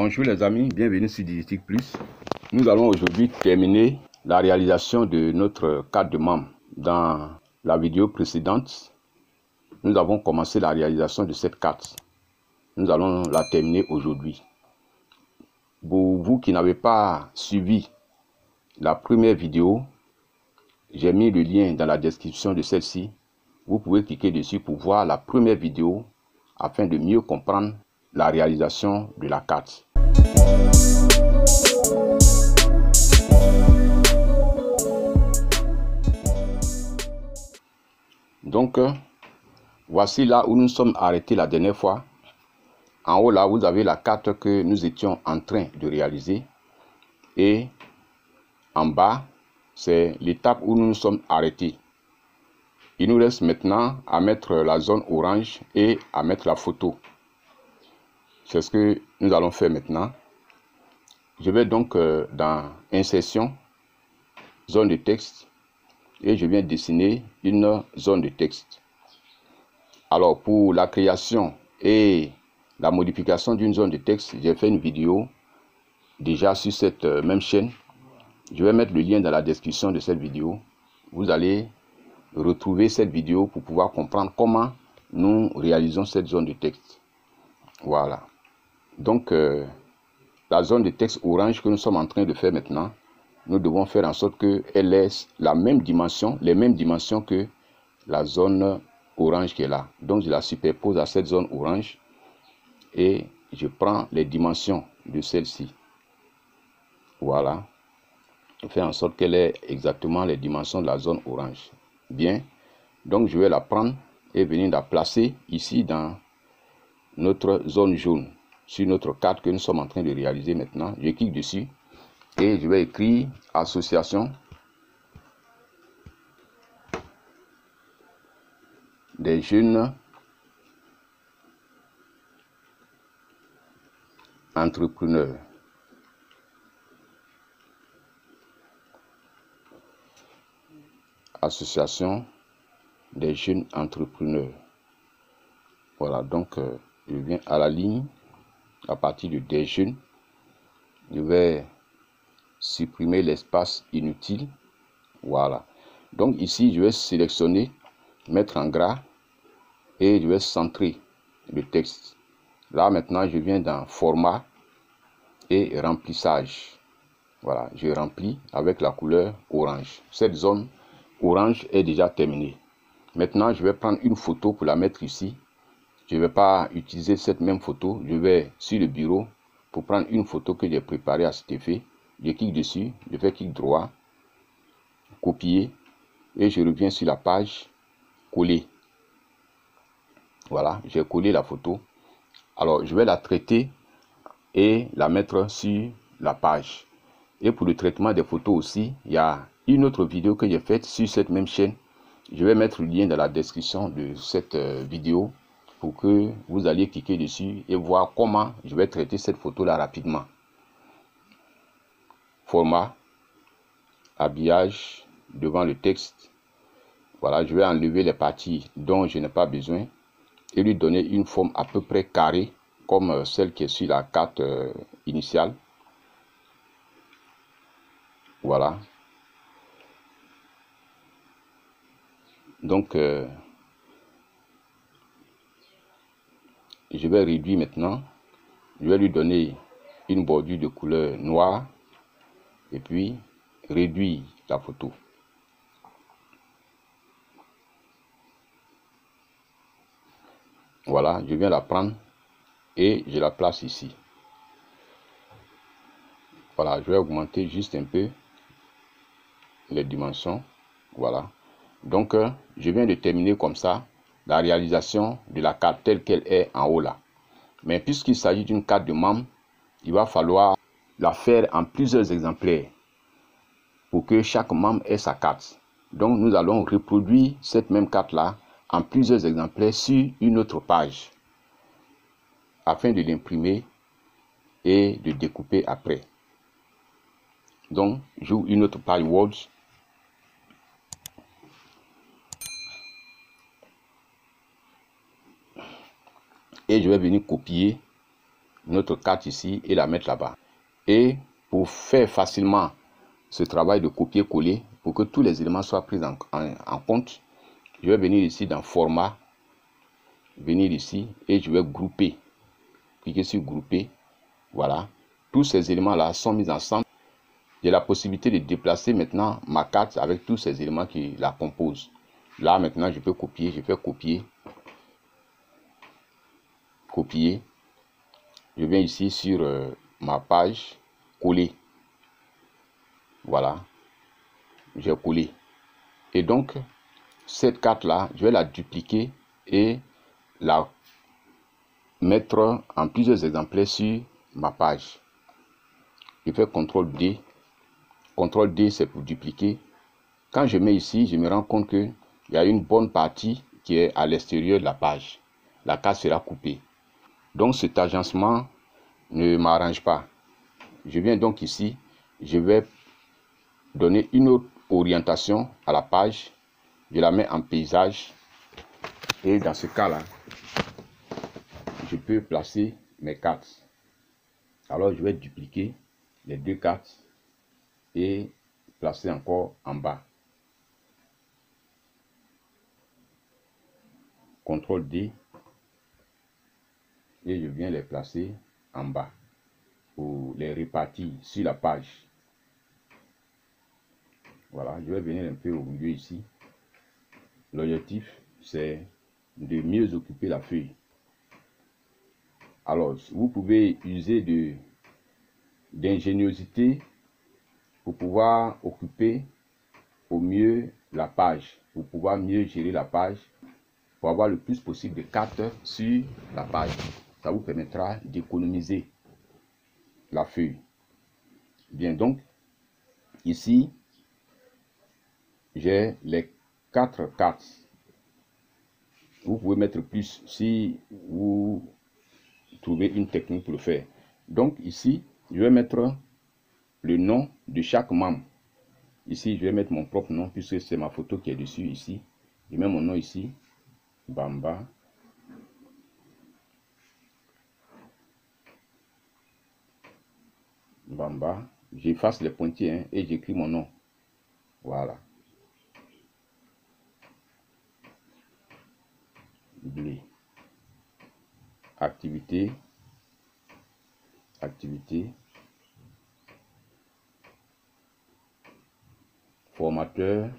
Bonjour les amis, bienvenue sur Digitique Plus. Nous allons aujourd'hui terminer la réalisation de notre carte de membre. Dans la vidéo précédente, nous avons commencé la réalisation de cette carte. Nous allons la terminer aujourd'hui. Pour vous qui n'avez pas suivi la première vidéo, j'ai mis le lien dans la description de celle-ci. Vous pouvez cliquer dessus pour voir la première vidéo afin de mieux comprendre la réalisation de la carte. Donc, voici là où nous sommes arrêtés la dernière fois. En haut là, vous avez la carte que nous étions en train de réaliser. Et en bas, c'est l'étape où nous nous sommes arrêtés. Il nous reste maintenant à mettre la zone orange et à mettre la photo. C'est ce que nous allons faire maintenant. Je vais donc dans Insertion, zone de texte, et je viens dessiner une zone de texte. Alors pour la création et la modification d'une zone de texte, j'ai fait une vidéo déjà sur cette même chaîne. Je vais mettre le lien dans la description de cette vidéo. Vous allez retrouver cette vidéo pour pouvoir comprendre comment nous réalisons cette zone de texte. Voilà. Donc, la zone de texte orange que nous sommes en train de faire maintenant, nous devons faire en sorte qu'elle ait la même dimension, les mêmes dimensions que la zone orange qui est là. Donc, je la superpose à cette zone orange et je prends les dimensions de celle-ci. Voilà. Je fais en sorte qu'elle ait exactement les dimensions de la zone orange. Bien. Donc, je vais la prendre et venir la placer ici dans notre zone jaune. Sur notre carte que nous sommes en train de réaliser maintenant. Je clique dessus et je vais écrire association des jeunes entrepreneurs. Association des jeunes entrepreneurs. Voilà, donc je viens à la ligne à partir de des jeunes. Je vais supprimer l'espace inutile. Voilà. Donc ici, je vais sélectionner, mettre en gras et je vais centrer le texte. Là, maintenant, je viens dans format et remplissage. Voilà, je remplis avec la couleur orange. Cette zone orange est déjà terminée. Maintenant, je vais prendre une photo pour la mettre ici. Je ne vais pas utiliser cette même photo. Je vais sur le bureau pour prendre une photo que j'ai préparée à cet effet. Je clique dessus, je fais clic droit, copier et je reviens sur la page, coller. Voilà, j'ai collé la photo. Alors, je vais la traiter et la mettre sur la page. Et pour le traitement des photos aussi, il y a une autre vidéo que j'ai faite sur cette même chaîne. Je vais mettre le lien dans la description de cette vidéo pour que vous alliez cliquer dessus et voir comment je vais traiter cette photo-là rapidement. Format, habillage devant le texte. Voilà, je vais enlever les parties dont je n'ai pas besoin et lui donner une forme à peu près carrée comme celle qui est sur la carte initiale. Voilà. Donc, je vais réduire maintenant. Je vais lui donner une bordure de couleur noire et puis réduire la photo. Voilà, je viens la prendre et je la place ici. Voilà, je vais augmenter juste un peu les dimensions. Voilà. Donc, je viens de terminer comme ça la réalisation de la carte telle qu'elle est en haut là. Mais puisqu'il s'agit d'une carte de membre, il va falloir la faire en plusieurs exemplaires pour que chaque membre ait sa carte. Donc, nous allons reproduire cette même carte-là en plusieurs exemplaires sur une autre page afin de l'imprimer et de découper après. Donc, j'ouvre une autre page Word. Et je vais venir copier notre carte ici et la mettre là-bas. Et pour faire facilement ce travail de copier-coller, pour que tous les éléments soient pris en compte, je vais venir ici dans format, venir ici et je vais grouper. Cliquer sur grouper. Voilà. Tous ces éléments-là sont mis ensemble. J'ai la possibilité de déplacer maintenant ma carte avec tous ces éléments qui la composent. Là, maintenant, je peux copier. Je fais copier. Copier. Je viens ici sur ma page, coller. Voilà. J'ai collé. Et donc, cette carte-là, je vais la dupliquer et la mettre en plusieurs exemplaires sur ma page. Je fais CTRL D. CTRL D, c'est pour dupliquer. Quand je mets ici, je me rends compte qu'il y a une bonne partie qui est à l'extérieur de la page. La carte sera coupée. Donc, cet agencement ne m'arrange pas. Je viens donc ici, je vais donner une autre orientation à la page. Je la mets en paysage. Et dans ce cas-là, je peux placer mes cartes. Alors, je vais dupliquer les deux cartes et placer encore en bas. CTRL D et je viens les placer en bas pour les répartir sur la page. Voilà, je vais venir un peu au milieu ici. L'objectif, c'est de mieux occuper la feuille. Alors, vous pouvez user d'ingéniosité pour pouvoir occuper au mieux la page, pour pouvoir mieux gérer la page, pour avoir le plus possible de cartes sur la page. Ça vous permettra d'économiser la feuille. Bien, donc, ici, j'ai les 4 cartes. Vous pouvez mettre plus si vous trouvez une technique pour le faire. Donc, ici, je vais mettre le nom de chaque membre. Ici, je vais mettre mon propre nom puisque c'est ma photo qui est dessus ici. Je mets mon nom ici. Bamba. Bamba. J'efface les pointillés et j'écris mon nom. Voilà. Blé. Activité. Activité. Formateur.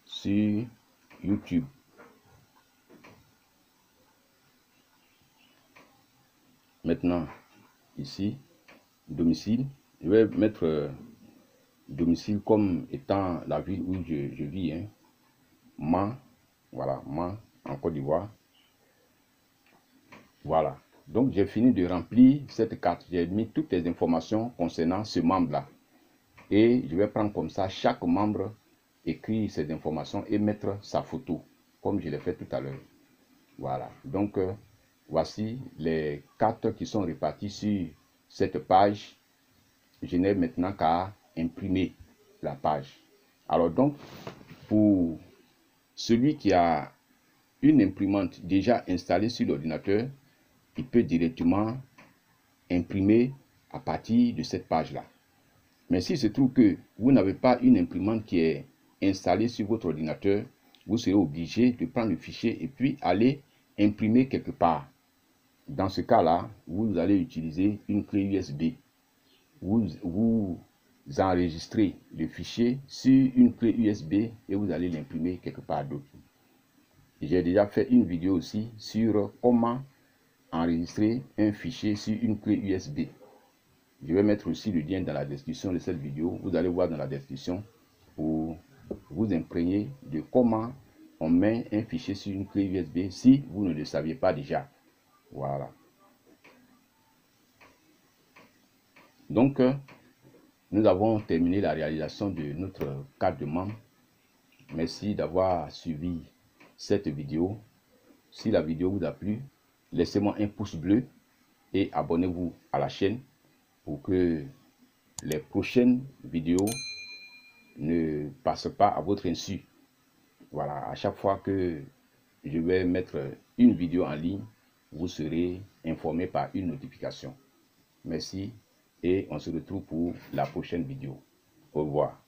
Sur YouTube. Maintenant, ici, domicile. Je vais mettre domicile comme étant la ville où je vis. Hein. Mans, voilà, Mans, en Côte d'Ivoire. Voilà. Donc, j'ai fini de remplir cette carte. J'ai mis toutes les informations concernant ce membre-là. Et je vais prendre comme ça chaque membre, écrire ces informations et mettre sa photo, comme je l'ai fait tout à l'heure. Voilà. Donc, voici les cartes qui sont réparties sur cette page. Je n'ai maintenant qu'à imprimer la page. Alors donc, pour celui qui a une imprimante déjà installée sur l'ordinateur, il peut directement imprimer à partir de cette page-là. Mais s'il se trouve que vous n'avez pas une imprimante qui est installée sur votre ordinateur, vous serez obligé de prendre le fichier et puis aller imprimer quelque part. Dans ce cas-là, vous allez utiliser une clé USB. Vous enregistrez le fichier sur une clé USB et vous allez l'imprimer quelque part d'autre. J'ai déjà fait une vidéo aussi sur comment enregistrer un fichier sur une clé USB. Je vais mettre aussi le lien dans la description de cette vidéo. Vous allez voir dans la description pour vous imprégner de comment on met un fichier sur une clé USB si vous ne le saviez pas déjà. Voilà. Donc, nous avons terminé la réalisation de notre carte de membre. Merci d'avoir suivi cette vidéo. Si la vidéo vous a plu, laissez-moi un pouce bleu et abonnez-vous à la chaîne pour que les prochaines vidéos ne passent pas à votre insu. Voilà, à chaque fois que je vais mettre une vidéo en ligne, vous serez informé par une notification. Merci et on se retrouve pour la prochaine vidéo. Au revoir.